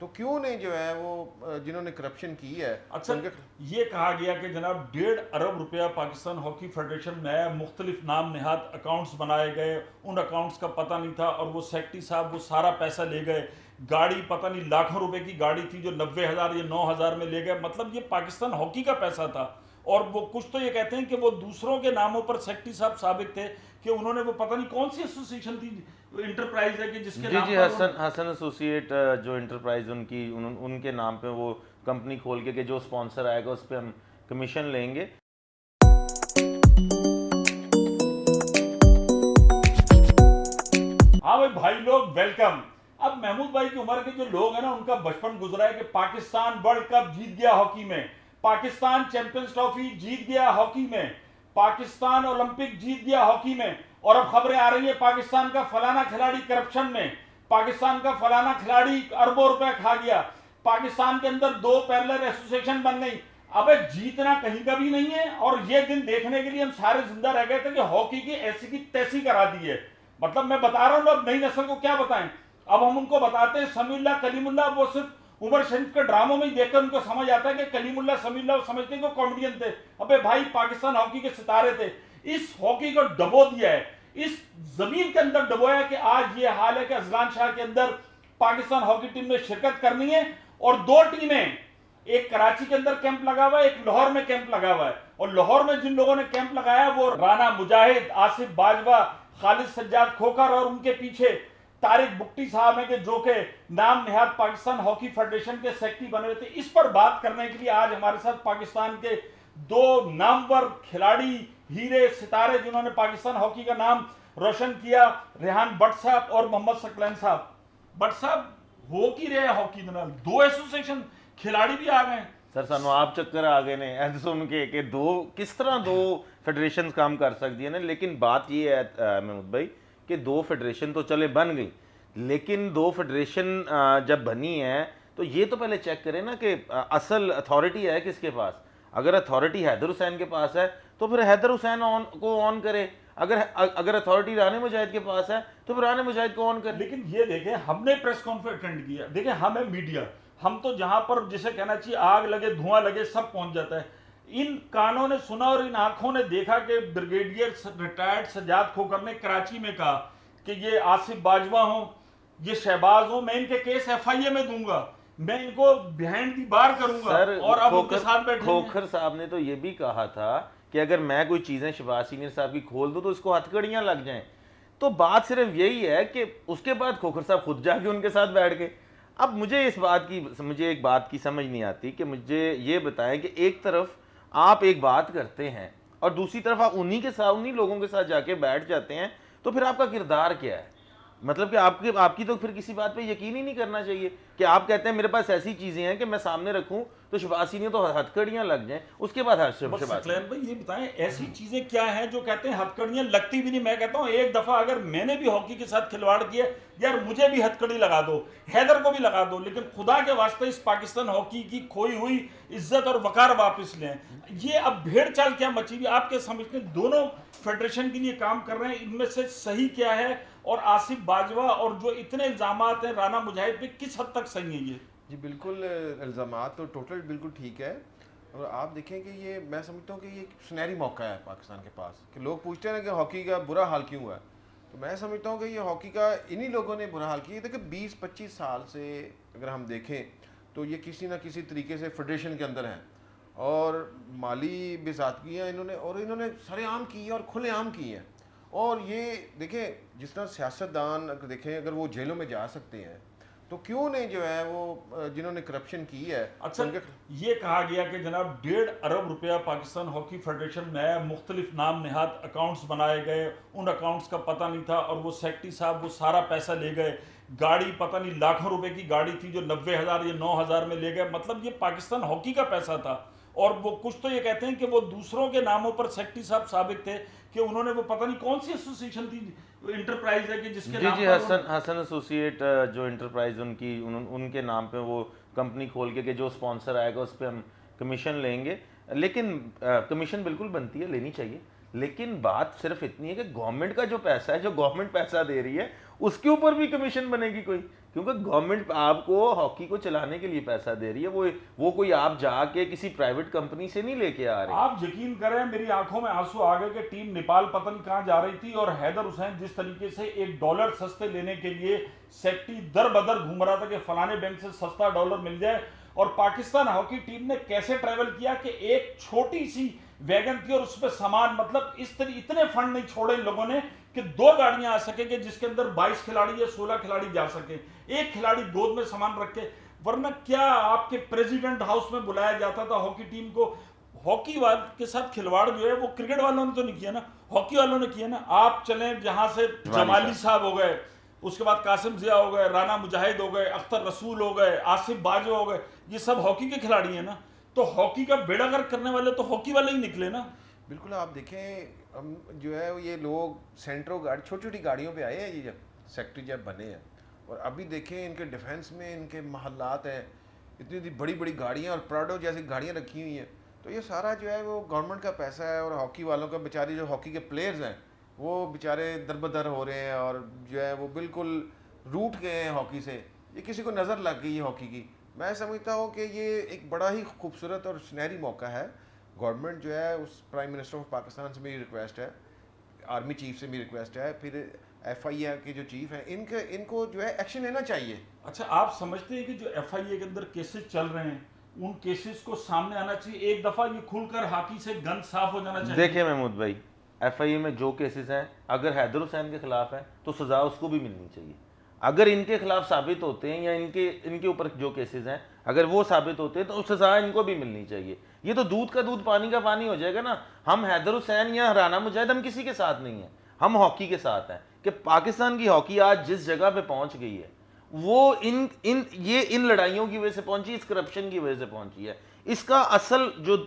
तो क्यों नहीं जो है वो जिन्होंने करप्शन की है अच्छा, उनके। ये कहा गया कि जनाब 1.5 अरब रुपया पाकिस्तान हॉकी फेडरेशन में मुख्तलिफ नाम नेहाद अकाउंट्स बनाए गए, उन अकाउंट्स का पता नहीं था और वो सेक्रेटरी साहब वो सारा पैसा ले गए। गाड़ी पता नहीं लाखों रुपए की गाड़ी थी जो 90,000 या 9,000 में ले गए। मतलब ये पाकिस्तान हॉकी का पैसा था। और वो कुछ तो ये कहते हैं कि वो दूसरों के नामों पर सेक्रेटरी साहब साबित थे कि उन्होंने वो पता नहीं कौन सी एसोसिएशन थी, इंटरप्राइज है कि जिसके जी नाम जी, पर हसन हसन एसोसिएट जो इंटरप्राइज उनके नाम पे वो कंपनी खोल के जो स्पॉन्सर आएगा उस पर हम कमीशन लेंगे। हाँ भाई, भाई लोग वेलकम। अब महमूद भाई की उम्र के जो लोग हैं ना, उनका बचपन गुजरा है कि पाकिस्तान वर्ल्ड कप जीत गया हॉकी में, पाकिस्तान चैंपियंस ट्रॉफी जीत गया हॉकी में, पाकिस्तान ओलंपिक जीत गया हॉकी में। और अब खबरें आ रही है पाकिस्तान का फलाना खिलाड़ी करप्शन में, पाकिस्तान का फलाना खिलाड़ी अरबों रुपए खा गया, पाकिस्तान के अंदर 2 पैरेलल एसोसिएशन बन गई। अबे जीतना कहीं का भी नहीं है। और ये दिन देखने के लिए हम सारे जिंदा रह गए थे कि हॉकी की ऐसी की तैसी करा दी है। मतलब मैं बता रहा हूं, अब नई नस्ल को क्या बताएं। अब हम उनको बताते हैं समीउल्लाह कलीमुल्लाह, वो सिर्फ उमर शरीफ के ड्रामों में ही देखकर उनको समझ आता है कि कलीमुल्लाह समीउल्लाह, समझते हैं कि कॉमेडियन थे। अबे भाई, पाकिस्तान हॉकी के सितारे थे। इस हॉकी को डबो दिया है, इस जमीन के अंदर डबोया है कि आज ये हाल है कि अजलान शाह के अंदर पाकिस्तान हॉकी टीम में शिरकत करनी है। और 2 टीमें, एक कराची के अंदर कैंप लगा हुआ है, एक लाहौर में कैंप लगा हुआ है। और लाहौर में जिन लोगों ने कैंप लगाया वो राना मुजाहिद, आसिफ बाजवा, खालिद सज्जाद खोकर और उनके पीछे तारिक बुक्टी साहब हैं कि जो के नाम नेहाद पाकिस्तान हॉकी फेडरेशन के सेक्रेटरी बने हुए थे। इस पर बात करने के लिए आज हमारे साथ पाकिस्तान के 2 नामवर खिलाड़ी, हीरे सितारे जिन्होंने पाकिस्तान हॉकी का नाम रोशन किया, रेहान भट्ट साहब और मोहम्मद सकलैन साहब। भट्ट साहब, हो की रहे हॉकी के नाल 2 एसोसिएशन, खिलाड़ी भी आ गए। सर सानू आप चक्कर आ गए ने ऐसे सुन के कि किस तरह 2 फेडरेशन काम कर सकती है ना। लेकिन बात ये है महमूद भाई कि 2 फेडरेशन तो चले बन गई, लेकिन 2 फेडरेशन जब बनी है तो ये तो पहले चेक करें ना कि असल अथॉरिटी है किसके पास। अगर अथॉरिटी हैदर हुसैन के पास है तो फिर हैदर हुसैन को ऑन करे। अगर अथॉरिटी राने मुजाहिद के पास है तो फिर राने मुजाहिद को ऑन करे। लेकिन ये देखें, हमने प्रेस कॉन्फ्रेंस अटेंड किया, देखें हम है मीडिया, हम तो जहां पर जिसे कहना चाहिए आग लगे धुआं लगे सब पहुंच जाता है। इन कानों ने सुना और इन आंखों ने देखा कि ब्रिगेडियर रिटायर्ड सज्जाद खोकर ने कराची में कहा कि ये आसिफ बाजवा हो, ये शहबाज हो, मैं इनके केस एफआईए में दूंगा, मैं इनको बिहाइंड दी बार करूंगा। सर और अब उनके साथ बैठे खोखर साहब ने तो ये भी कहा था कि अगर मैं कोई चीजें शहबाज सीनियर साहब की खोल दूं तो इसको हथकड़ियां लग जाएं। तो बात सिर्फ यही है कि उसके बाद खोखर साहब खुद जाके उनके साथ बैठ गए। अब मुझे एक बात की समझ नहीं आती कि मुझे ये बताएं कि एक तरफ आप एक बात करते हैं और दूसरी तरफ आप उन्हीं लोगों के साथ जाके बैठ जाते हैं, तो फिर आपका किरदार क्या है? मतलब कि आपकी तो फिर किसी बात पे यकीन ही नहीं करना चाहिए कि आप कहते हैं मेरे पास ऐसी चीजें हैं कि मैं सामने रखूं तो शहबाज सीनियर तो हथकड़ियां लग जाएं, उसके बाद बस सकलैन भाई ये बताएं, ऐसी चीजें क्या हैं जो कहते हैं हथकड़ियां लगती भी नहीं। मैं कहता हूं एक दफा अगर मैंने भी हॉकी के साथ खिलवाड़ किया, यार मुझे भी हथकड़ी लगा दो, हैदर को भी लगा दो, लेकिन खुदा के वास्ते इस पाकिस्तान हॉकी की खोई हुई इज्जत और वकार वापस लें। ये अब भेड़ चाल क्या मची हुई, आपके समझते हैं दोनों फेडरेशन के लिए काम कर रहे हैं, इनमें से सही क्या है? और आसिफ बाजवा और जो इतने इल्जामात हैं राना मुजाहिद पे, किस हद तक सही है ये? जी बिल्कुल, इल्ज़ामात तो टोटल बिल्कुल ठीक है। और आप देखें कि ये मैं समझता हूँ कि ये एक सुनहरी मौका है पाकिस्तान के पास कि लोग पूछते हैं ना कि हॉकी का बुरा हाल क्यों हुआ है। तो मैं समझता हूँ कि ये हॉकी का इन्हीं लोगों ने बुरा हाल किया। देखिए 20-25 साल से अगर हम देखें तो ये किसी ना किसी तरीके से फेडरेशन के अंदर हैं और माली बेज़ादगियाँ इन्होंने सरेआम की है और खुलेआम की हैं। और ये देखें जिस तरह सियासतदान अगर देखें अगर वो जेलों में जा सकते हैं तो क्यों नहीं जो है वो जिन्होंने करप्शन की है अच्छा, उनके। ये कहा गया कि जनाब 1.5 अरब रुपया पाकिस्तान हॉकी फेडरेशन में मुख्तलिफ नाम नेहाद अकाउंट्स बनाए गए, उन अकाउंट्स का पता नहीं था और वो सेक्रेटरी साहब वो सारा पैसा ले गए। गाड़ी पता नहीं लाखों रुपए की गाड़ी थी जो 90,000 या 9,000 में ले गए। मतलब ये पाकिस्तान हॉकी का पैसा था। और वो कुछ तो ये कहते हैं कि वो दूसरों के नामों पर सेक्रेटरी साहब साबित थे कि उन्होंने वो पता नहीं कौन सी एसोसिएशन थी, इंटरप्राइज है कि जिसके जी नाम जी, पर हसन एसोसिएट जो इंटरप्राइज उनके नाम पे वो कंपनी खोल के जो स्पॉन्सर आएगा उस पर हम कमीशन लेंगे। लेकिन कमीशन बिल्कुल बनती है, लेनी चाहिए। लेकिन बात सिर्फ इतनी है कि गवर्नमेंट का जो पैसा है, जो गवर्नमेंट पैसा दे रही है, उसके ऊपर भी कमीशन बनेगी कोई? क्योंकि गवर्नमेंट आपको हॉकी को चलाने के लिए पैसा दे रही है, वो कोई आप जाके किसी प्राइवेट कंपनी से नहीं लेके आ रहे। आप यकीन करें, मेरी आंखों में आंसू आ गए कि टीम नेपाल पतन कहां जा रही थी और हैदर हुसैन जिस तरीके से $1 सस्ते लेने के लिए सेक्टी दर बदर घूम रहा था कि फलाने बैंक से सस्ता डॉलर मिल जाए, और पाकिस्तान हॉकी टीम ने कैसे ट्रैवल किया कि एक छोटी सी वैगन थी और उस पर सामान, मतलब इस तरह इतने फंड नहीं छोड़े इन लोगों ने कि 2 गाड़ियां आ सकेंगे जिसके अंदर 22 खिलाड़ी या 16 खिलाड़ी जा सके, एक खिलाड़ी गोद में सामान रख के। वरना क्या आपके प्रेसिडेंट हाउस में बुलाया जाता था हॉकी टीम को? हॉकी वाल के साथ खिलवाड़ जो है वो क्रिकेट वालों ने तो नहीं किया ना, हॉकी वालों ने किया ना। आप चलें जहां से जमाली साहब हो गए, उसके बाद कासिम जिया हो गए, राना मुजाहिद हो गए, अख्तर रसूल हो गए, आसिफ बाजवा हो गए, ये सब हॉकी के खिलाड़ी हैं ना। तो हॉकी का बेड़ा गर्क करने वाले तो हॉकी वाले ही निकले ना। बिल्कुल, आप देखें हम जो है ये लोग सेंट्रो गाड़ी छोटी छोटी गाड़ियों पे आए हैं, ये जब सेक्रेटरी जब बने हैं, और अभी देखें इनके डिफेंस में इनके महल्लात हैं, इतनी इतनी बड़ी बड़ी गाड़ियाँ और प्राडो जैसी गाड़ियाँ रखी हुई हैं। तो ये सारा जो है वो गवर्नमेंट का पैसा है, और हॉकी वालों का बेचारे जो हॉकी के प्लेयर्स हैं वो बेचारे दरबदर हो रहे हैं, और जो है वो बिल्कुल रूठ गए हैं हॉकी से। ये किसी को नज़र लग गई है हॉकी की। मैं समझता हूँ कि ये एक बड़ा ही खूबसूरत और सुनहरी मौका है। गवर्नमेंट जो है उस प्राइम मिनिस्टर ऑफ पाकिस्तान से मेरी रिक्वेस्ट है, आर्मी चीफ से मेरी रिक्वेस्ट है, फिर FIA के जो चीफ हैं इनको जो है एक्शन लेना चाहिए। अच्छा, आप समझते हैं कि जो FIA के अंदर केसेस चल रहे हैं उन केसेस को सामने आना चाहिए, एक दफा ये खुलकर हॉकी से गंद साफ हो जाना चाहिए? देखिए महमूद भाई, FIA में जो केसेस हैं, अगर हैदर हुसैन के खिलाफ है तो सजा उसको भी मिलनी चाहिए। अगर इनके खिलाफ साबित होते हैं या इनके ऊपर जो केसेस हैं अगर वो साबित होते हैं तो सजा इनको भी मिलनी चाहिए। ये तो दूध का दूध पानी का पानी हो जाएगा ना। हम हैदर हुसैन या राना मुजाहिद हम किसी के साथ नहीं है, हम हॉकी के साथ हैं कि पाकिस्तान की हॉकी आज जिस जगह पे पहुंच गई है वो इन लड़ाइयों की वजह से पहुंची, इस करप्शन की वजह से पहुंची है। इसका असल जो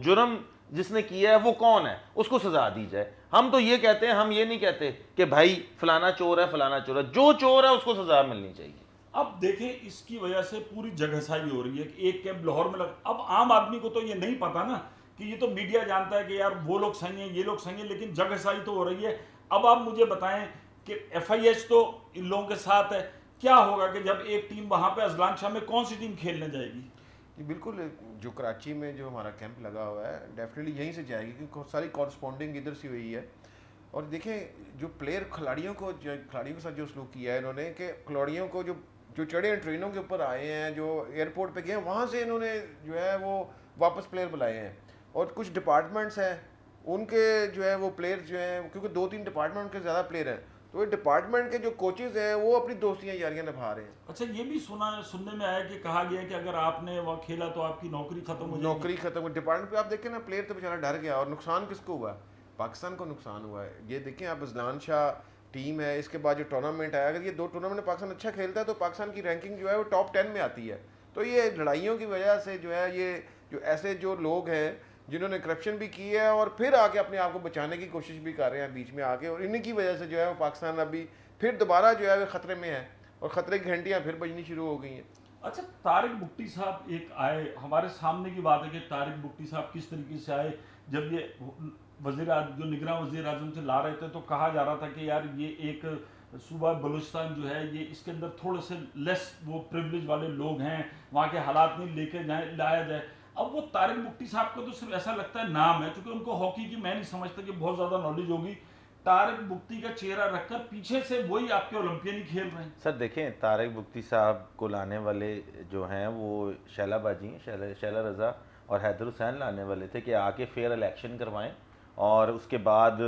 जुर्म जिसने किया है वो कौन है, उसको सजा दी जाए। हम तो ये कहते हैं, हम ये नहीं कहते कि भाई फलाना चोर है फलाना चोर है, जो चोर है उसको सजा मिलनी चाहिए। अब देखें, इसकी वजह से पूरी जगहसाई हो रही है कि एक कैब लाहौर में अब आम आदमी को तो ये नहीं पता ना, कि ये तो मीडिया जानता है कि यार वो लोग सही हैं ये लोग सही हैं, लेकिन जगहसाई तो हो रही है। अब आप मुझे बताएं कि FIH तो इन लोगों के साथ है, क्या होगा कि जब एक टीम वहां पे अजलान शाह में कौन सी टीम खेलने जाएगी? जी बिल्कुल, जो कराची में जो हमारा कैंप लगा हुआ है डेफिनेटली यहीं से जाएगी, क्योंकि सारी कॉरस्पॉन्डिंग इधर से हुई है। और देखें जो प्लेयर खिलाड़ियों के साथ जो सलूक किया है इन्होंने, कि खिलाड़ियों को जो चढ़े हैं ट्रेनों के ऊपर आए हैं, जो एयरपोर्ट पे गए हैं, वहाँ से इन्होंने जो है वो वापस प्लेयर बुलाए हैं। और कुछ डिपार्टमेंट्स हैं उनके जो है वो प्लेयर जो हैं, क्योंकि 2-3 डिपार्टमेंट उनके ज़्यादा प्लेयर हैं, तो ये डिपार्टमेंट के जो कोचेज़ हैं वो अपनी दोस्तियाँ यारियाँ निभा रहे हैं। अच्छा, ये भी सुनने में आया कि कहा गया कि अगर आपने वहाँ खेला तो आपकी नौकरी खत्म हो जाएगी। नौकरी खत्म, डिपार्टमेंट पे आप देखें ना, प्लेयर तो बेचारा डर गया, और नुकसान किसको हुआ है? पाकिस्तान को नुकसान हुआ है। ये देखें आप, अजलान शाह टीम है, इसके बाद जो टूर्नामेंट है, अगर ये 2 टूर्नामेंट में पाकिस्तान अच्छा खेलता है तो पाकिस्तान की रैंकिंग जो है वो टॉप 10 में आती है। तो ये लड़ाइयों की वजह से जो है ये जो ऐसे जो लोग हैं जिन्होंने करप्शन भी की है और फिर आके अपने आप को बचाने की कोशिश भी कर रहे हैं बीच में आके, और इन्हीं की वजह से जो है वो पाकिस्तान अभी फिर दोबारा जो है वो ख़तरे में है, और ख़तरे की घंटियाँ फिर बजनी शुरू हो गई हैं। अच्छा, तारिक बुट्टी साहब एक आए, हमारे सामने की बात है कि तारिक बुट्टी साहब किस तरीके से आए। जब ये जो निगरान वज़ीर आज़म से ला रहे थे तो कहा जा रहा था कि यार ये एक सूबा बलूचिस्तान जो है ये इसके अंदर थोड़े से लेस वो प्रिविलेज वाले लोग हैं, वहाँ के हालात नहीं लेके लाया जाए। अब वो तारिक बुट्टी साहब को तो सिर्फ ऐसा लगता है नाम है, क्योंकि उनको हॉकी की मैं नहीं समझता कि बहुत ज़्यादा नॉलेज होगी। तारिक बुट्टी का चेहरा रखकर पीछे से वही आपके ओलंपियन ही खेल रहे हैं। सर देखें, तारिक बुट्टी साहब को लाने वाले जो हैं वो शैला बाजी हैं, शैला रज़ा और हैदर हुसैन लाने वाले थे कि आके फेयर इलेक्शन करवाएं, और उसके बाद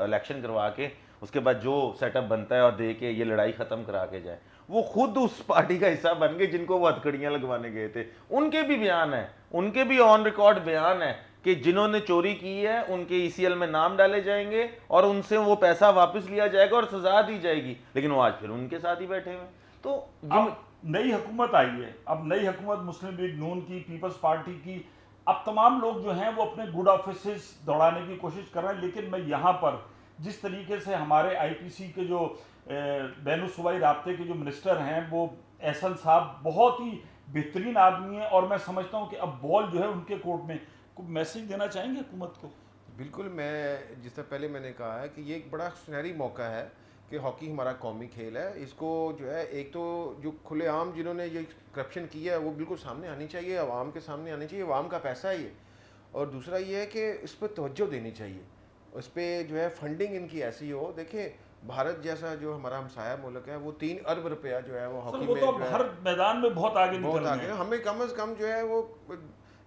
इलेक्शन करवा के उसके बाद जो सेटअप बनता है और दे के ये लड़ाई ख़त्म करा के जाए। वो खुद उस पार्टी का हिस्सा बन गए जिनको वो हथकड़ियाँ लगवाने गए थे। उनके भी बयान है, उनके भी ऑन रिकॉर्ड बयान है कि जिन्होंने चोरी की है उनके ECL में नाम डाले जाएंगे और उनसे वो पैसा वापस लिया जाएगा और सजा दी जाएगी, लेकिन वो आज फिर उनके साथ ही बैठे हुए। तो अब नई हुकूमत आई है, अब नई हुकूमत मुस्लिम लीग नून की, पीपल्स पार्टी की, अब तमाम लोग जो हैं वो अपने गुड ऑफिस दौड़ाने की कोशिश कर रहे हैं। लेकिन मैं यहाँ पर जिस तरीके से हमारे IPC के जो बैनुल सूबाई राब्ते के जो मिनिस्टर हैं वो एहसन साहब बहुत ही बेहतरीन आदमी है, और मैं समझता हूँ कि अब बॉल जो है उनके कोर्ट में। मैसेज देना चाहेंगे हुकूमत को? बिल्कुल, मैं जिस तरह पहले मैंने कहा है कि ये एक बड़ा सुनहरी मौका है कि हॉकी हमारा कौमी खेल है, इसको जो है एक तो जो खुलेआम जिन्होंने ये करप्शन किया है वो बिल्कुल सामने आनी चाहिए, आवाम के सामने आनी चाहिए, आवाम का पैसा है ये। और दूसरा ये है कि इस पर तवज्जो देनी चाहिए, उस पर जो है फंडिंग इनकी ऐसी हो। देखिए भारत जैसा जो हमारा हमसाया मुल्क है वो 3 अरब रुपया जो है वो सर हॉकी वो में तो जो अब है हर मैदान में बहुत आगे निकल बहुत रहे आगे हैं। है। हमें कम से कम जो है वो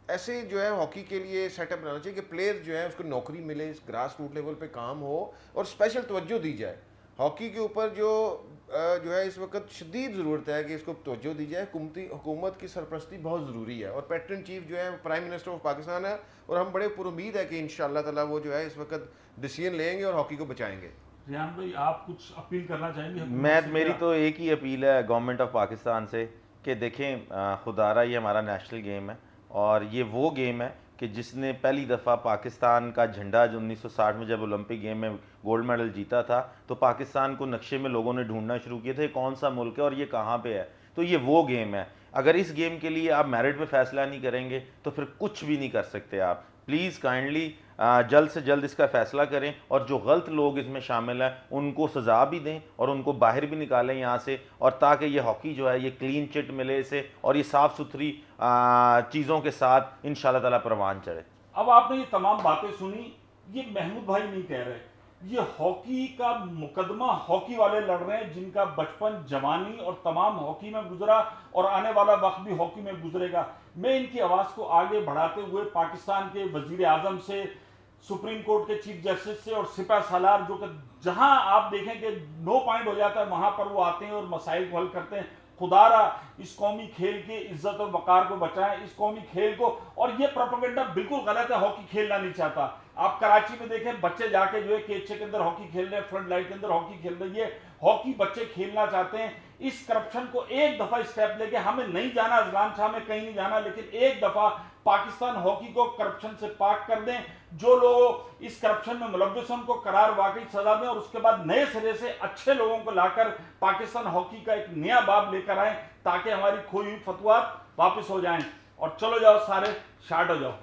ऐसे जो है हॉकी के लिए सेटअप बनाना चाहिए कि प्लेयर जो है उसको नौकरी मिले, इस ग्रास रूट लेवल पे काम हो और स्पेशल तवज्जो दी जाए हॉकी के ऊपर। जो है इस वक्त शदीद ज़रूरत है कि इसको तवज्जो दी जाए। हुकूमत की सरपरस्ती बहुत ज़रूरी है और पैटर्न चीफ जो है प्राइम मिनिस्टर ऑफ पाकिस्तान है और हम बड़े पुरुमीद है कि इंशाअल्लाह ताला वो जो है इस वक्त डिसीजन लेंगे और हॉकी को बचाएंगे। रियान भाई आप कुछ अपील करना चाहेंगे हुकूमत मैं से? मेरी क्या? तो एक ही अपील है गवर्नमेंट ऑफ पाकिस्तान से कि देखें, खुदारा ये हमारा नेशनल गेम है और ये वो गेम है कि जिसने पहली दफ़ा पाकिस्तान का झंडा जो 1960 में जब ओलंपिक गेम में गोल्ड मेडल जीता था तो पाकिस्तान को नक्शे में लोगों ने ढूंढना शुरू किया था, ये कौन सा मुल्क है और ये कहाँ पे है। तो ये वो गेम है। अगर इस गेम के लिए आप मेरिट में फ़ैसला नहीं करेंगे तो फिर कुछ भी नहीं कर सकते आप। प्लीज़ काइंडली जल्द से जल्द इसका फैसला करें और जो गलत लोग इसमें शामिल हैं उनको सज़ा भी दें और उनको बाहर भी निकालें यहाँ से, और ताकि ये हॉकी जो है ये क्लीन चिट मिले इसे और ये साफ़ सुथरी चीज़ों के साथ इंशाल्लाह ताला परवान चढ़े। अब आपने ये तमाम बातें सुनी, ये महमूद भाई नहीं कह रहे, ये हॉकी का मुकदमा हॉकी वाले लड़ रहे हैं जिनका बचपन जवानी और तमाम हॉकी में गुजरा और आने वाला वक्त भी हॉकी में गुजरेगा। मैं इनकी आवाज़ को आगे बढ़ाते हुए पाकिस्तान के वजीर आजम से, सुप्रीम कोर्ट के चीफ जस्टिस से और सिपा सालार जो कि जहां आप देखें कि नो पॉइंट हो जाता है वहां पर वो आते हैं और मसाइल को हल करते हैं। खुदारा इस कौमी खेल की इज्जत और वकार को बचाएं, इस कौमी खेल को। और ये प्रोपेगेंडा बिल्कुल गलत है, हॉकी खेलना नहीं चाहता। आप कराची में देखें बच्चे जाके जो है केचे के अंदर हॉकी खेल रहे हैं, फ्रंट लाइन के अंदर हॉकी खेल रही है। हॉकी बच्चे खेलना चाहते हैं। इस करप्शन को एक दफा स्टेप लेके, हमें नहीं जाना अजलान शाह में, कहीं नहीं जाना, लेकिन एक दफा पाकिस्तान हॉकी को करप्शन से पाक कर दें। जो लोग इस करप्शन में मुलव्विस हैं उनको करार वाकई सजा दें और उसके बाद नए सिरे से अच्छे लोगों को लाकर पाकिस्तान हॉकी का एक नया बाब लेकर आए ताकि हमारी खोई हुई फतवात वापस हो जाएं। और चलो जाओ सारे शार्ट हो जाओ।